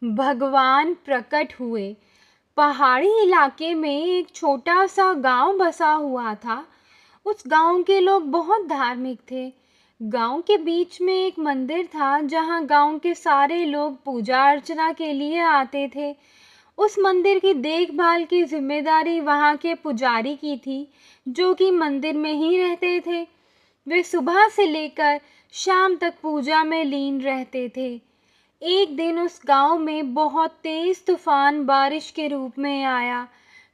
भगवान प्रकट हुए। पहाड़ी इलाके में एक छोटा सा गांव बसा हुआ था। उस गांव के लोग बहुत धार्मिक थे। गांव के बीच में एक मंदिर था जहां गांव के सारे लोग पूजा अर्चना के लिए आते थे। उस मंदिर की देखभाल की जिम्मेदारी वहां के पुजारी की थी, जो कि मंदिर में ही रहते थे। वे सुबह से लेकर शाम तक पूजा में लीन रहते थे। एक दिन उस गांव में बहुत तेज तूफान बारिश के रूप में आया,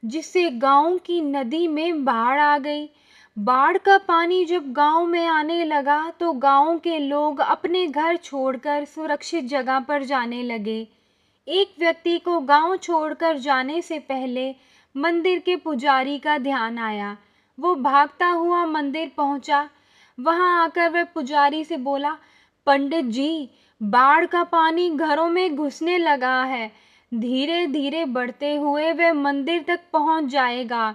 जिससे गांव की नदी में बाढ़ आ गई। बाढ़ का पानी जब गांव में आने लगा तो गांव के लोग अपने घर छोड़कर सुरक्षित जगह पर जाने लगे। एक व्यक्ति को गांव छोड़कर जाने से पहले मंदिर के पुजारी का ध्यान आया। वो भागता हुआ मंदिर पहुंचा। वहां आकर वह पुजारी से बोला, पंडित जी, बाढ़ का पानी घरों में घुसने लगा है। धीरे धीरे बढ़ते हुए वह मंदिर तक पहुंच जाएगा।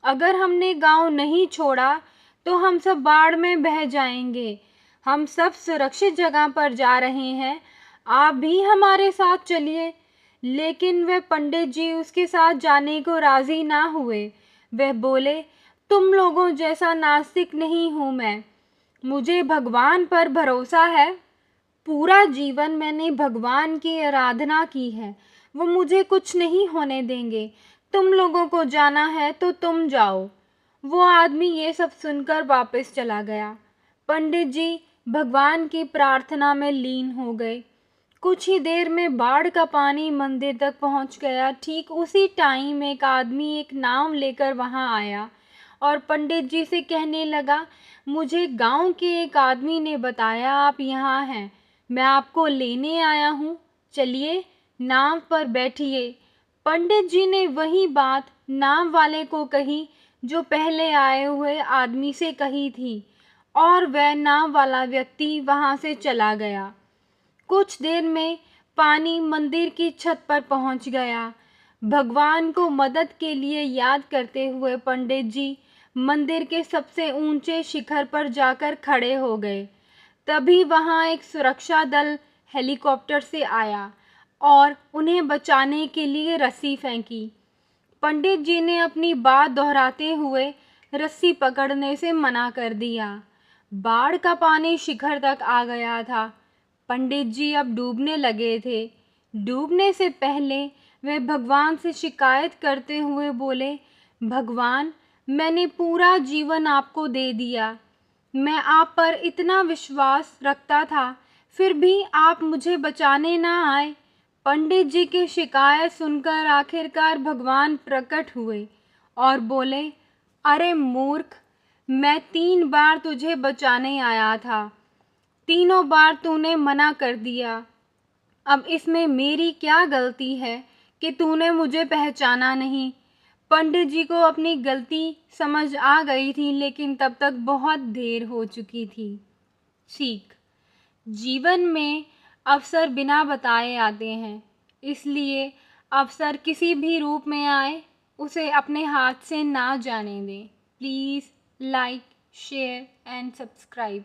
अगर हमने गांव नहीं छोड़ा तो हम सब बाढ़ में बह जाएंगे। हम सब सुरक्षित जगह पर जा रहे हैं, आप भी हमारे साथ चलिए। लेकिन वह पंडित जी उसके साथ जाने को राजी ना हुए। वह बोले, तुम लोगों जैसा नास्तिक नहीं हूं मैं। मुझे भगवान पर भरोसा है। पूरा जीवन मैंने भगवान की आराधना की है। वो मुझे कुछ नहीं होने देंगे। तुम लोगों को जाना है तो तुम जाओ। वो आदमी ये सब सुनकर वापस चला गया। पंडित जी भगवान की प्रार्थना में लीन हो गए। कुछ ही देर में बाढ़ का पानी मंदिर तक पहुंच गया। ठीक उसी टाइम एक आदमी एक नाव लेकर वहां आया और पंडित जी से कहने लगा, मुझे गांव के एक आदमी ने बताया आप यहाँ हैं। मैं आपको लेने आया हूँ, चलिए नाव पर बैठिए। पंडित जी ने वही बात नाव वाले को कही जो पहले आए हुए आदमी से कही थी, और वह नाव वाला व्यक्ति वहां से चला गया। कुछ देर में पानी मंदिर की छत पर पहुंच गया। भगवान को मदद के लिए याद करते हुए पंडित जी मंदिर के सबसे ऊंचे शिखर पर जाकर खड़े हो गए। तभी वहां एक सुरक्षा दल हेलीकॉप्टर से आया और उन्हें बचाने के लिए रस्सी फेंकी। पंडित जी ने अपनी बात दोहराते हुए रस्सी पकड़ने से मना कर दिया। बाढ़ का पानी शिखर तक आ गया था। पंडित जी अब डूबने लगे थे। डूबने से पहले वे भगवान से शिकायत करते हुए बोले, भगवान, मैंने पूरा जीवन आपको दे दिया। मैं आप पर इतना विश्वास रखता था, फिर भी आप मुझे बचाने ना आए। पंडित जी की शिकायत सुनकर आखिरकार भगवान प्रकट हुए और बोले, अरे मूर्ख, मैं 3 बार तुझे बचाने आया था। तीनों बार तूने मना कर दिया। अब इसमें मेरी क्या गलती है कि तूने मुझे पहचाना नहीं। पंडित जी को अपनी गलती समझ आ गई थी, लेकिन तब तक बहुत देर हो चुकी थी। सीख, जीवन में अवसर बिना बताए आते हैं, इसलिए अवसर किसी भी रूप में आए उसे अपने हाथ से ना जाने दें। Please like, share and subscribe.